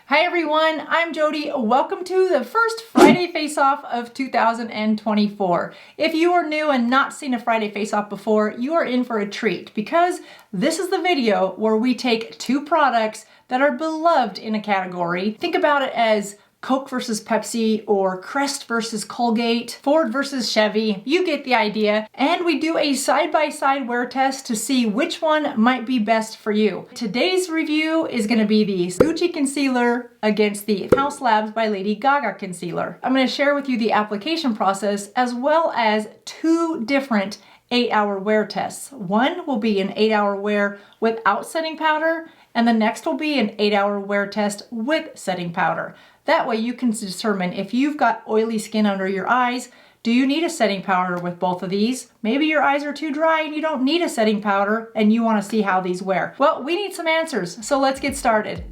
Hi everyone, I'm Jodi. Welcome to the first Friday Face-Off of 2024. If you are new and not seen a Friday Face-Off before, you are in for a treat because this is the video where we take two products that are beloved in a category. Think about it as Coke versus Pepsi or Crest versus Colgate, Ford versus Chevy. You get the idea. And we do a side-by-side wear test to see which one might be best for you. Today's review is going to be the Gucci concealer against the Haus Labs by Lady Gaga concealer. I'm going to share with you the application process as well as two different 8-hour wear tests. One will be an 8-hour wear without setting powder, and the next will be an 8-hour wear test with setting powder. That way you can determine if you've got oily skin under your eyes, do you need a setting powder with both of these? Maybe your eyes are too dry and you don't need a setting powder and you want to see how these wear. Well, we need some answers, so let's get started.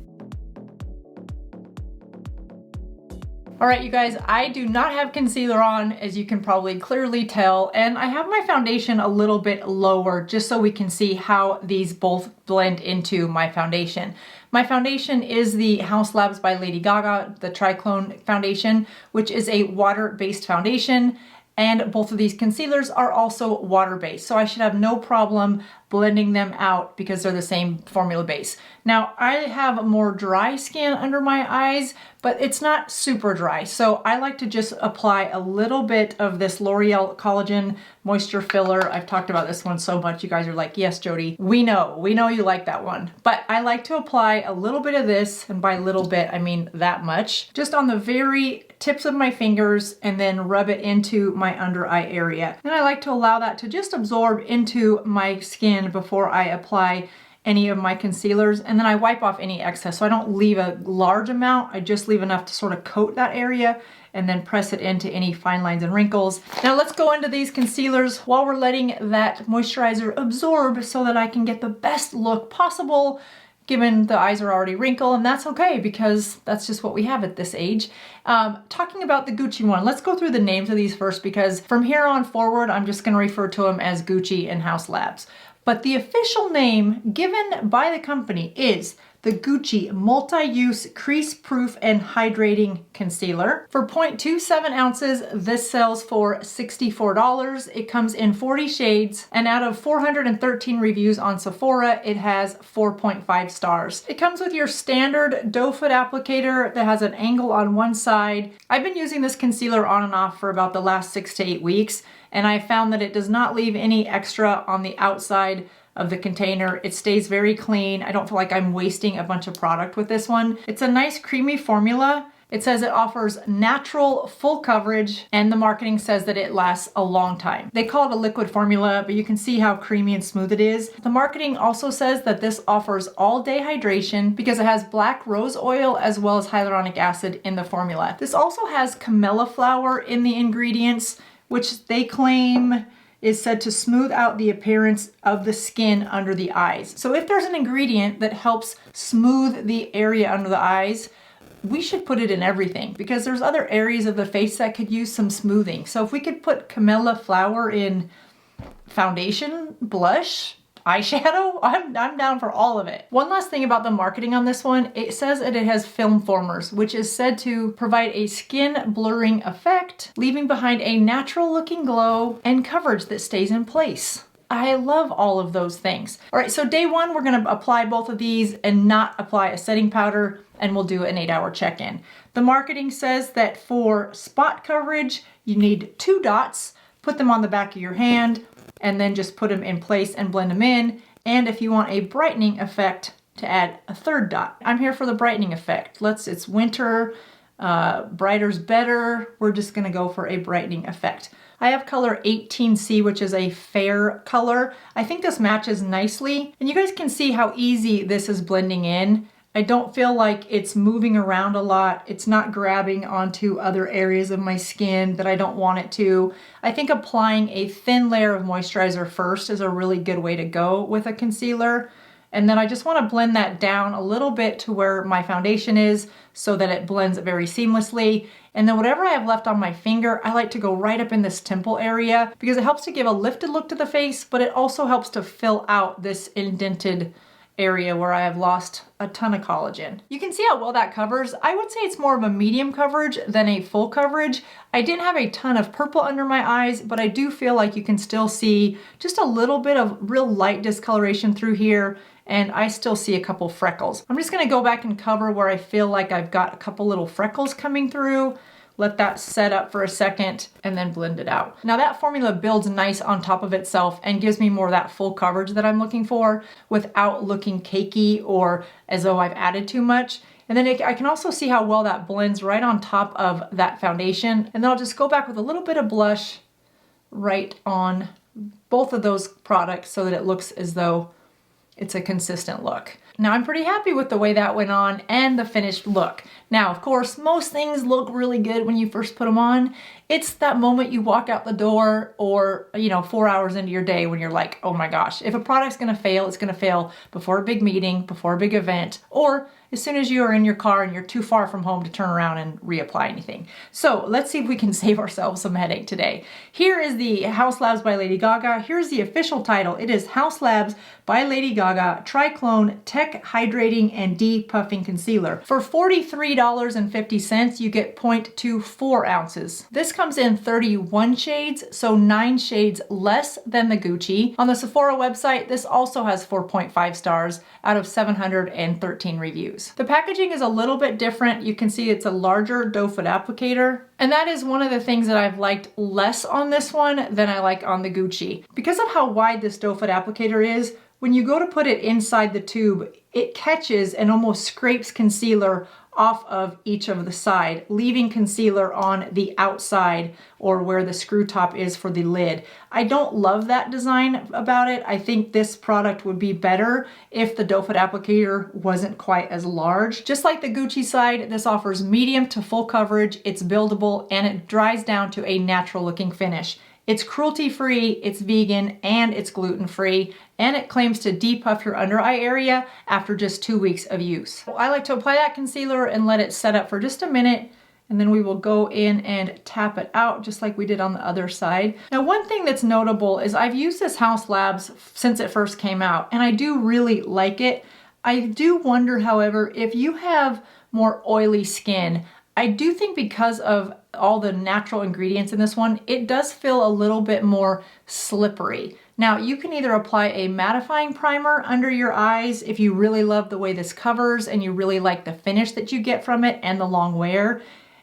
All right, you guys, I do not have concealer on, as you can probably clearly tell, and I have my foundation a little bit lower just so we can see how these both blend into my foundation. My foundation is the Haus Labs by Lady Gaga, the Triclone foundation, which is a water-based foundation, and both of these concealers are also water-based, so I should have no problem blending them out because they're the same formula base. Now, I have more dry skin under my eyes, but it's not super dry, so I like to just apply a little bit of this L'Oreal Collagen Moisture Filler. I've talked about this one so much, you guys are like, yes, Jodi, we know you like that one. But I like to apply a little bit of this, and by little bit, I mean that much, just on the very tips of my fingers and then rub it into my under eye area. And I like to allow that to just absorb into my skin before I apply any of my concealers, and then I wipe off any excess. So I don't leave a large amount, I just leave enough to sort of coat that area and then press it into any fine lines and wrinkles. Now let's go into these concealers while we're letting that moisturizer absorb so that I can get the best look possible, given the eyes are already wrinkled, and that's okay because that's just what we have at this age. Talking about the Gucci one, let's go through the names of these first because from here on forward, I'm just gonna refer to them as Gucci and Haus Labs. But the official name given by the company is the Gucci Multi-Use Crease-Proof and Hydrating Concealer. For 0.27 ounces, this sells for $64. It comes in 40 shades, and out of 413 reviews on Sephora, it has 4.5 stars. It comes with your standard doe foot applicator that has an angle on one side. I've been using this concealer on and off for about the last 6 to 8 weeks, and I found that it does not leave any extra on the outside of the container. It stays very clean. I don't feel like I'm wasting a bunch of product with this one. It's a nice creamy formula. It says it offers natural full coverage, and the marketing says that it lasts a long time. They call it a liquid formula, but you can see how creamy and smooth it is. The marketing also says that this offers all-day hydration because it has black rose oil as well as hyaluronic acid in the formula. This also has camellia flower in the ingredients, which they claim is said to smooth out the appearance of the skin under the eyes. So if there's an ingredient that helps smooth the area under the eyes, we should put it in everything because there's other areas of the face that could use some smoothing. So if we could put camellia flower in foundation, blush, eyeshadow, I'm down for all of it. One last thing about the marketing on this one, it says that it has film formers, which is said to provide a skin blurring effect, leaving behind a natural looking glow and coverage that stays in place. I love all of those things. All right, so day one, we're gonna apply both of these and not apply a setting powder, and we'll do an 8-hour check-in. The marketing says that for spot coverage, you need 2 dots, put them on the back of your hand, and then just put them in place and blend them in. And if you want a brightening effect, to add a 3rd dot. I'm here for the brightening effect. It's winter, brighter's better. We're just gonna go for a brightening effect. I have color 18C, which is a fair color. I think this matches nicely, and you guys can see how easy this is blending in. I don't feel like it's moving around a lot. It's not grabbing onto other areas of my skin that I don't want it to. I think applying a thin layer of moisturizer first is a really good way to go with a concealer. And then I just want to blend that down a little bit to where my foundation is so that it blends very seamlessly. And then whatever I have left on my finger, I like to go right up in this temple area because it helps to give a lifted look to the face, but it also helps to fill out this indented area where I have lost a ton of collagen. You can see how well that covers. I would say it's more of a medium coverage than a full coverage. I didn't have a ton of purple under my eyes, but I do feel like you can still see just a little bit of real light discoloration through here, and I still see a couple freckles. I'm just gonna go back and cover where I feel like I've got a couple little freckles coming through. Let that set up for a second and then blend it out. Now that formula builds nice on top of itself and gives me more of that full coverage that I'm looking for without looking cakey or as though I've added too much. And then I can also see how well that blends right on top of that foundation. And then I'll just go back with a little bit of blush right on both of those products so that it looks as though it's a consistent look. Now I'm pretty happy with the way that went on and the finished look. Now, of course, most things look really good when you first put them on. It's that moment you walk out the door or, 4 hours into your day when you're like, oh my gosh, if a product's gonna fail, it's gonna fail before a big meeting, before a big event, or as soon as you are in your car and you're too far from home to turn around and reapply anything. So let's see if we can save ourselves some headache today. Here is the Haus Labs by Lady Gaga. Here's the official title. It is Haus Labs by Lady Gaga Triclone Tech Hydrating and Depuffing Concealer. For $43.50, you get 0.24 ounces. This comes in 31 shades, so 9 shades less than the Gucci. On the Sephora website, this also has 4.5 stars out of 713 reviews. The packaging is a little bit different. You can see it's a larger doe foot applicator. And that is one of the things that I've liked less on this one than I like on the Gucci. Because of how wide this doe foot applicator is, when you go to put it inside the tube, it catches and almost scrapes concealer off of each of the side, leaving concealer on the outside or where the screw top is for the lid. I don't love that design about it. I think this product would be better if the doe foot applicator wasn't quite as large. Just like the Gucci side, this offers medium to full coverage, it's buildable, and it dries down to a natural looking finish. It's cruelty-free, it's vegan, and it's gluten-free, and it claims to depuff your under eye area after just 2 weeks of use. I like to apply that concealer and let it set up for just a minute, and then we will go in and tap it out just like we did on the other side. Now, one thing that's notable is I've used this Haus Labs since it first came out, and I do really like it. I do wonder, however, if you have more oily skin, I do think because of all the natural ingredients in this one, it does feel a little bit more slippery. Now, you can either apply a mattifying primer under your eyes if you really love the way this covers and you really like the finish that you get from it and the long wear.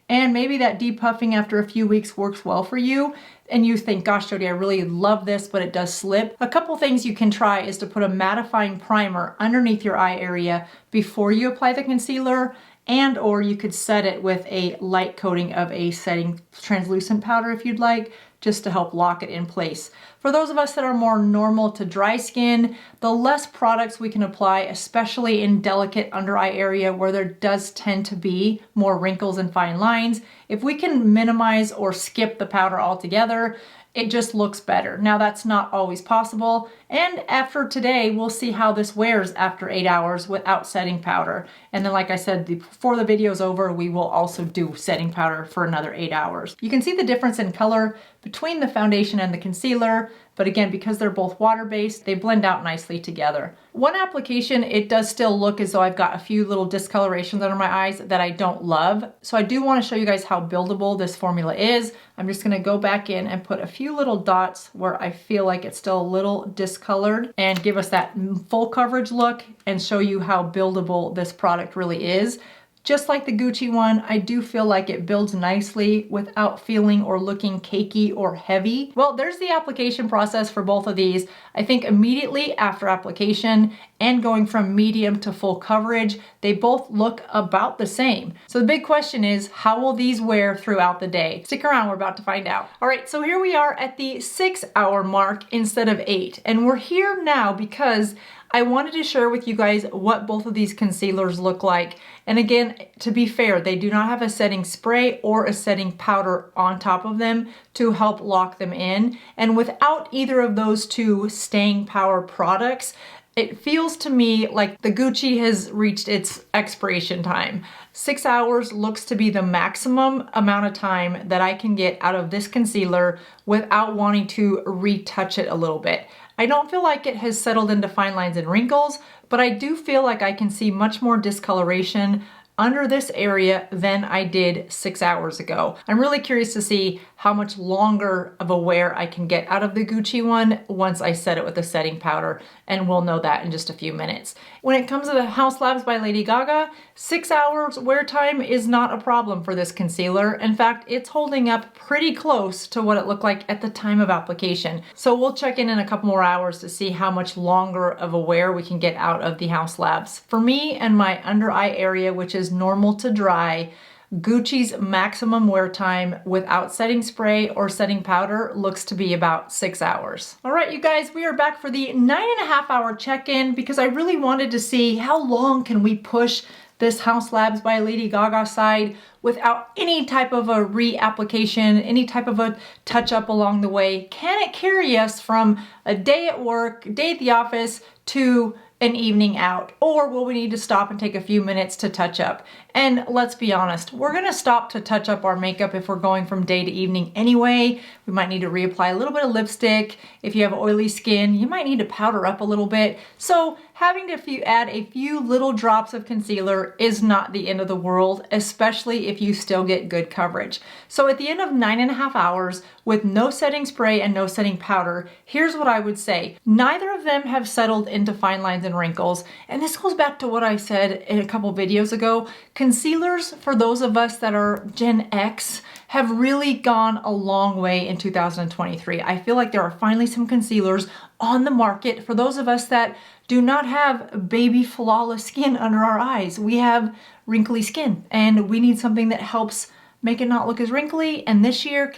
And maybe that depuffing after a few weeks works well for you. And you think, gosh, Jodi, I really love this, but it does slip. A couple things you can try is to put a mattifying primer underneath your eye area before you apply the concealer, and or you could set it with a light coating of a setting translucent powder if you'd like, just to help lock it in place. For those of us that are more normal to dry skin, the less products we can apply, especially in delicate under eye area where there does tend to be more wrinkles and fine lines, if we can minimize or skip the powder altogether, it just looks better. Now, that's not always possible, and after today, we'll see how this wears after 8 hours without setting powder. And then, like I said, before the video's over, we will also do setting powder for another 8 hours. You can see the difference in color between the foundation and the concealer, but again, because they're both water-based, they blend out nicely together. One application, it does still look as though I've got a few little discolorations under my eyes that I don't love. So I do want to show you guys how buildable this formula is. I'm just going to go back in and put a few little dots where I feel like it's still a little discolored and give us that full coverage look and show you how buildable this product really is. Just like the Gucci one, I do feel like it builds nicely without feeling or looking cakey or heavy. Well, there's the application process for both of these. I think immediately after application and going from medium to full coverage, they both look about the same. So the big question is, how will these wear throughout the day? Stick around, we're about to find out. All right, so here we are at the 6-hour mark instead of 8. And we're here now because I wanted to share with you guys what both of these concealers look like. And again, to be fair, they do not have a setting spray or a setting powder on top of them to help lock them in. And without either of those two staying power products, it feels to me like the Gucci has reached its expiration time. 6 hours looks to be the maximum amount of time that I can get out of this concealer without wanting to retouch it a little bit. I don't feel like it has settled into fine lines and wrinkles, but I do feel like I can see much more discoloration under this area than I did 6 hours ago. I'm really curious to see how much longer of a wear I can get out of the Gucci one once I set it with a setting powder, and we'll know that in just a few minutes. When it comes to the Haus Labs by Lady Gaga, 6 hours wear time is not a problem for this concealer. In fact, it's holding up pretty close to what it looked like at the time of application. So we'll check in a couple more hours to see how much longer of a wear we can get out of the Haus Labs. For me and my under eye area, which is normal to dry, Gucci's maximum wear time without setting spray or setting powder looks to be about 6 hours. All right, you guys, we are back for the 9.5 hour check-in because I really wanted to see how long can we push this Haus Labs by Lady Gaga side without any type of a reapplication, any type of a touch-up along the way. Can it carry us from a day at work, a day at the office, to an evening out? Or will we need to stop and take a few minutes to touch up? And let's be honest, we're gonna stop to touch up our makeup if we're going from day to evening anyway. We might need to reapply a little bit of lipstick. If you have oily skin, you might need to powder up a little bit. So having to add a few little drops of concealer is not the end of the world, especially if you still get good coverage. So at the end of 9.5 hours with no setting spray and no setting powder, here's what I would say. Neither of them have settled into fine lines and wrinkles. And this goes back to what I said in a couple videos ago. Concealers, for those of us that are Gen X, have really gone a long way in 2023. I feel like there are finally some concealers on the market for those of us that do not have baby flawless skin under our eyes. We have wrinkly skin and we need something that helps make it not look as wrinkly. And last year,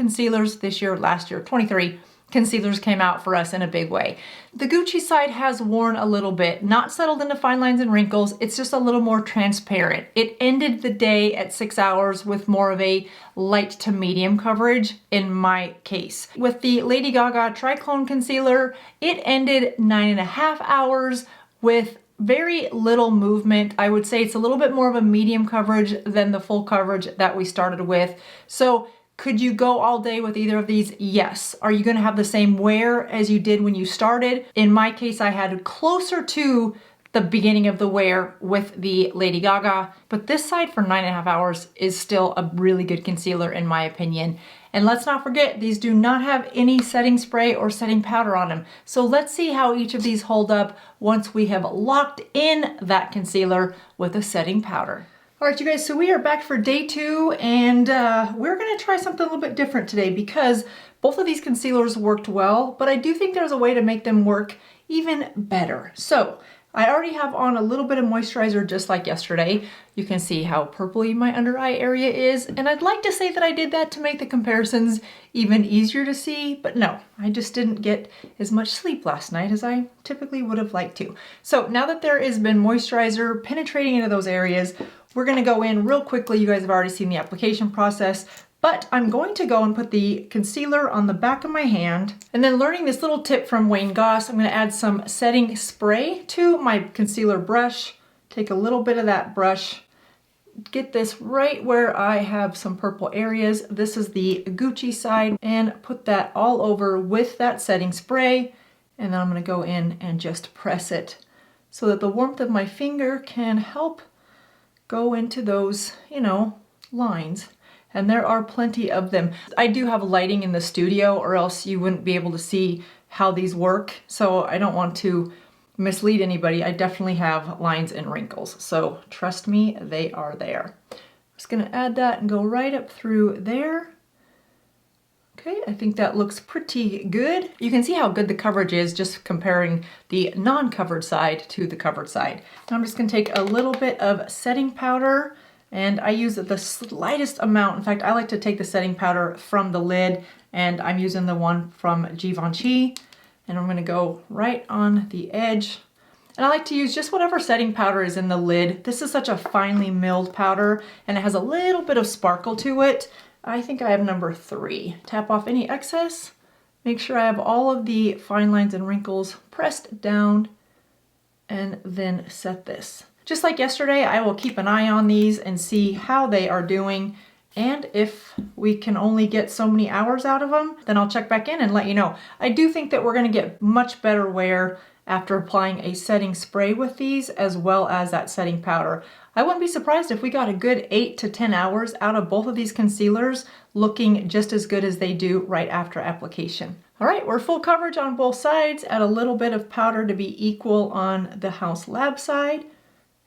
23, concealers came out for us in a big way. The Gucci side has worn a little bit, not settled into fine lines and wrinkles. It's just a little more transparent. It ended the day at 6 hours with more of a light to medium coverage in my case. With the Lady Gaga Triclone Concealer, it ended 9.5 hours with very little movement. I would say it's a little bit more of a medium coverage than the full coverage that we started with. So could you go all day with either of these? Yes. Are you going to have the same wear as you did when you started? In my case, I had closer to the beginning of the wear with the Lady Gaga, but this side for 9.5 hours is still a really good concealer in my opinion. And let's not forget, these do not have any setting spray or setting powder on them. So let's see how each of these hold up once we have locked in that concealer with a setting powder. All right, you guys, so we are back for day 2, and we're gonna try something a little bit different today because both of these concealers worked well, but I do think there's a way to make them work even better. So I already have on a little bit of moisturizer just like yesterday. You can see how purpley my under eye area is, and I'd like to say that I did that to make the comparisons even easier to see, but no, I just didn't get as much sleep last night as I typically would have liked to. So now that there has been moisturizer penetrating into those areas, we're gonna go in real quickly. You guys have already seen the application process, but I'm going to go and put the concealer on the back of my hand. And then learning this little tip from Wayne Goss, I'm gonna add some setting spray to my concealer brush. Take a little bit of that brush, get this right where I have some purple areas. This is the Gucci side, and put that all over with that setting spray. And then I'm gonna go in and just press it so that the warmth of my finger can help go into those, lines. And there are plenty of them. I do have lighting in the studio or else you wouldn't be able to see how these work. So I don't want to mislead anybody. I definitely have lines and wrinkles. So trust me, they are there. I'm just gonna add that and go right up through there. Okay, I think that looks pretty good. You can see how good the coverage is just comparing the non-covered side to the covered side. Now I'm just gonna take a little bit of setting powder, and I use the slightest amount. In fact, I like to take the setting powder from the lid, and I'm using the one from Givenchy, and I'm gonna go right on the edge. And I like to use just whatever setting powder is in the lid. This is such a finely milled powder, and it has a little bit of sparkle to it. I think I have number 3. Tap off any excess. Make sure I have all of the fine lines and wrinkles pressed down, and then set this. Just like yesterday, I will keep an eye on these and see how they are doing. And if we can only get so many hours out of them, then I'll check back in and let you know. I do think that we're gonna get much better wear after applying a setting spray with these as well as that setting powder. I wouldn't be surprised if we got a good 8 to 10 hours out of both of these concealers looking just as good as they do right after application. All right, we're full coverage on both sides. Add a little bit of powder to be equal on the Haus Labs side.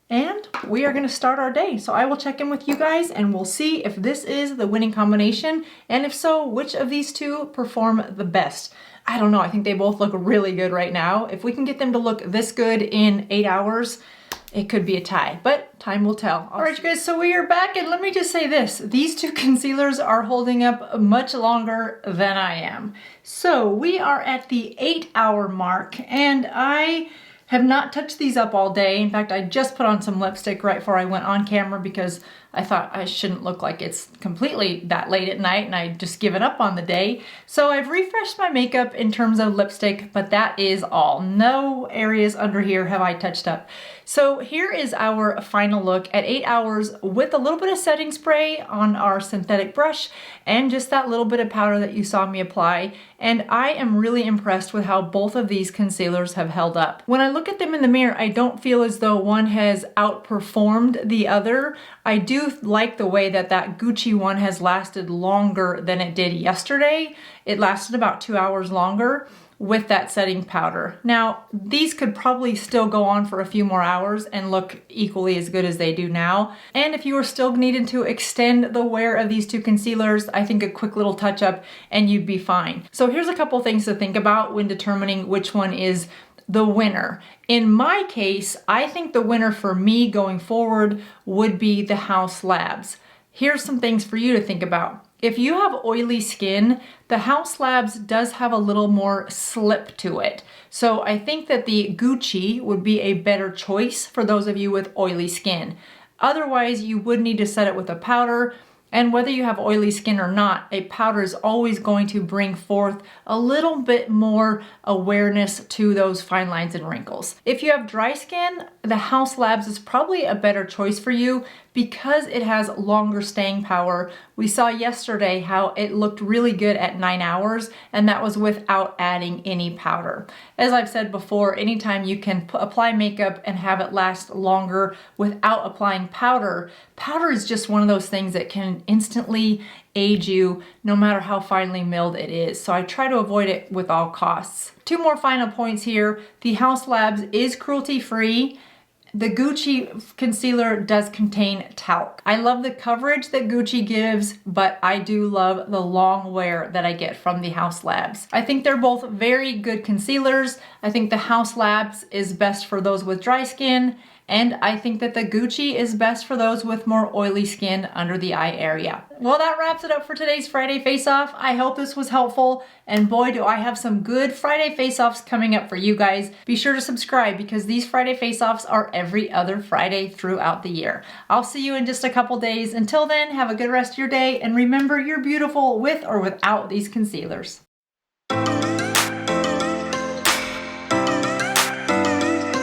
And we are gonna start our day. So I will check in with you guys and we'll see if this is the winning combination. And if so, which of these two perform the best? I don't know, I think they both look really good right now. If we can get them to look this good in 8 hours, it could be a tie, but time will tell. All right, you guys, so we are back, and let me just say this. These two concealers are holding up much longer than I am. So we are at the 8-hour mark, and I have not touched these up all day. In fact, I just put on some lipstick right before I went on camera because I thought I shouldn't look like it's completely that late at night and I just given up on the day. So I've refreshed my makeup in terms of lipstick, but that is all. No areas under here have I touched up. So here is our final look at 8 hours with a little bit of setting spray on our synthetic brush and just that little bit of powder that you saw me apply. And I am really impressed with how both of these concealers have held up. When I look at them in the mirror, I don't feel as though one has outperformed the other. I do like the way that that Gucci one has lasted longer than it did yesterday. It lasted about 2 hours longer with that setting powder. Now, these could probably still go on for a few more hours and look equally as good as they do now. And if you were still needing to extend the wear of these two concealers, I think a quick little touch up and you'd be fine. So here's a couple things to think about when determining which one is the winner. In my case, I think the winner for me going forward would be the Haus Labs. Here's some things for you to think about. If you have oily skin, the Haus Labs does have a little more slip to it. So I think that the Gucci would be a better choice for those of you with oily skin. Otherwise, you would need to set it with a powder. And whether you have oily skin or not, a powder is always going to bring forth a little bit more awareness to those fine lines and wrinkles. If you have dry skin, the Haus Labs is probably a better choice for you because it has longer staying power. We saw yesterday how it looked really good at 9 hours, and that was without adding any powder. As I've said before, anytime you can apply makeup and have it last longer without applying powder, powder is just one of those things that can instantly age you no matter how finely milled it is. So I try to avoid it with all costs. 2 more final points here. The Haus Labs is cruelty-free. The Gucci concealer does contain talc. I love the coverage that Gucci gives, but I do love the long wear that I get from the Haus Labs. I think they're both very good concealers. I think the Haus Labs is best for those with dry skin, and I think that the Gucci is best for those with more oily skin under the eye area. Well, that wraps it up for today's Friday Face-Off. I hope this was helpful, and boy, do I have some good Friday Face-Offs coming up for you guys. Be sure to subscribe because these Friday Face-Offs are every other Friday throughout the year. I'll see you in just a couple days. Until then, have a good rest of your day, and remember, you're beautiful with or without these concealers.